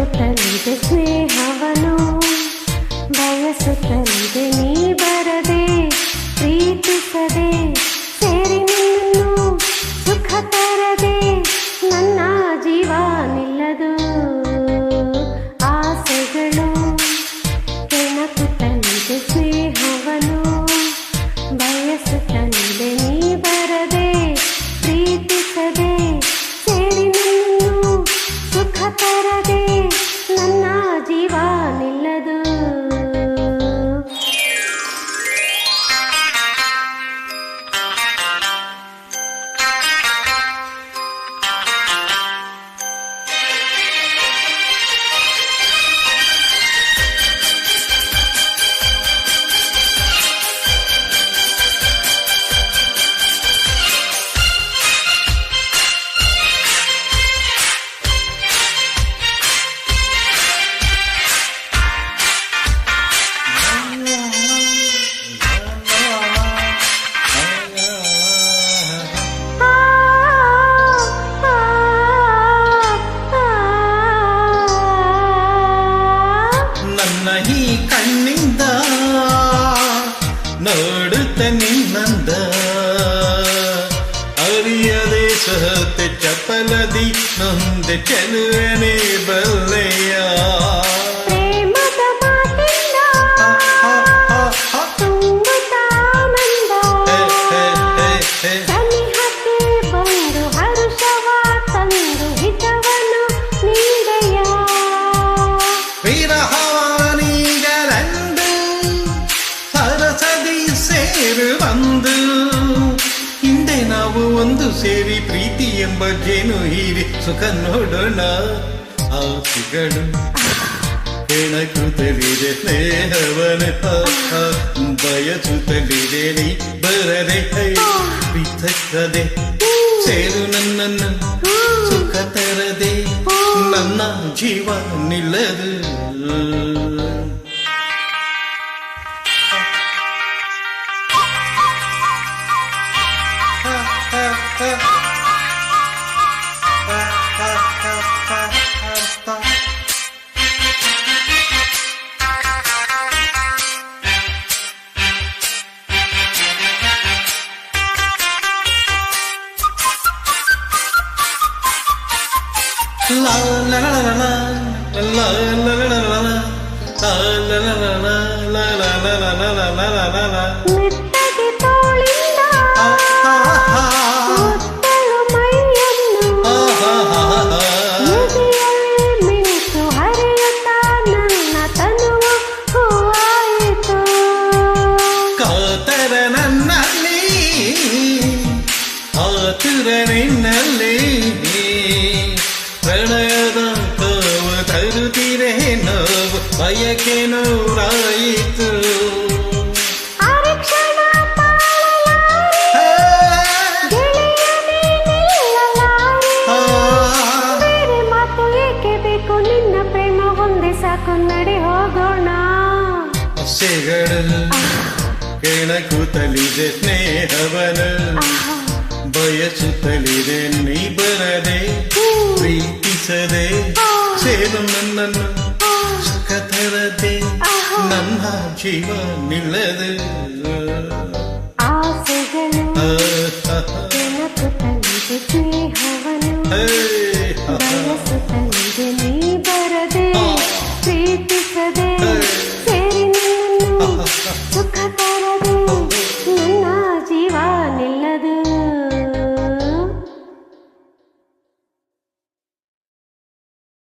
ಬಯಸುತ್ತಲಿದೆ ಸ್ನೇಹವನು, ಬಯಸುತ್ತಲಿದೆ ನೀ ಬರದೆ, ಪ್ರೀತಿಸದೆ ಸೇರಿ ನಿನ್ನನ್ನು ಸುಖ ತರದೆ ನನ್ನ ಜೀವ ನಿಲ್ಲದು. ಆಸೆಗಳು ಕೆಣಕುತ್ತಲಿದೆ ಸ್ನೇಹವನು, ಬಯಸುತ್ತಲಿದೆ ನೀ ಬರದೆ, ಪ್ರೀತಿಸದೆ ಸೇರಿ ನಿನ್ನನ್ನು ಸುಖ ತರದೆ ನನ್ನ ಜೀವ ನಿಲ್ಲದು. ಈ ಕಣ್ಣಿಂದ ನೋಡುತ್ತ ನಿನ್ನಂದ ಅರಿಯದೆ ಸಹತೆ ಚಪಲದಿ ನೊಂದೆ ಚೆಲುವನೆ ಬಲ್ಲೆಯ. ಪ್ರೇಮದ ಮಾತಿಂದ ತುಂಬುತ್ತಾನಂದ, ಸನಿಹಕ್ಕೆ ಬಂದು ಹರುಷವ ತಂದು ಹಿತವನು ನೀಡೆಯ. ಬಂದು ಹಿಂದೆ ನಾವು ಒಂದು ಸೇರಿ ಪ್ರೀತಿ ಎಂಬ ಜೇನು ಹೀರಿ ಸುಖ ನೋಡೋಣ. ಆಸೆಗಳು ಕೆಣಕುತ್ತಲಿದೆ ಸ್ನೇಹವನ, ಬಯಸುತ್ತಲಿದೆ ನೀ ಬರದೆ, ಪ್ರೀತಿಸದೆ ಸೇರು ನನ್ನನ್ನು ಸುಖ ತರದೆ ನನ್ನ ಜೀವ ನಿಲ್ಲದು. La la la la la la la la la la ಮೆತ್ತಗೆ ತೋಳಿಂದ ಮುತ್ತಲು ಮೈಯನ್ನು ಎದೆಯಲ್ಲಿ ಮಿಂಚು ಹರಿಯುತ್ತಾ ನನ್ನ ತನುವು ಹೂವಾಯಿತು. ಕಾತರ ನನ್ನಲ್ಲಿ ಆತುರ ನಿನ್ನಲ್ಲಿ ಪ್ರಣಯದ ಕಾವು ತರುತ್ತಿರೆ ನೋವು ಬಯಕೆ ನೂರಾಯಿತು. ನಿನ್ನ ಪ್ರೇಮ ಒಂದೇ ಸಾಕು, ನಡೆ ಹೋಗೋಣ. ಆಸೆಗಳು ಕೆಣಕುತ್ತಲಿದೆ ಸ್ನೇಹವನು, ಬಯಸುತ್ತಲಿದೆ ನೀ ಬರದೆ, ಪ್ರೀತಿಸದೆ ಸೇರು ನನ್ನನ್ನು ಸುಖ ತರದೆ ನನ್ನ ಜೀವ ನಿಲ್ಲದು.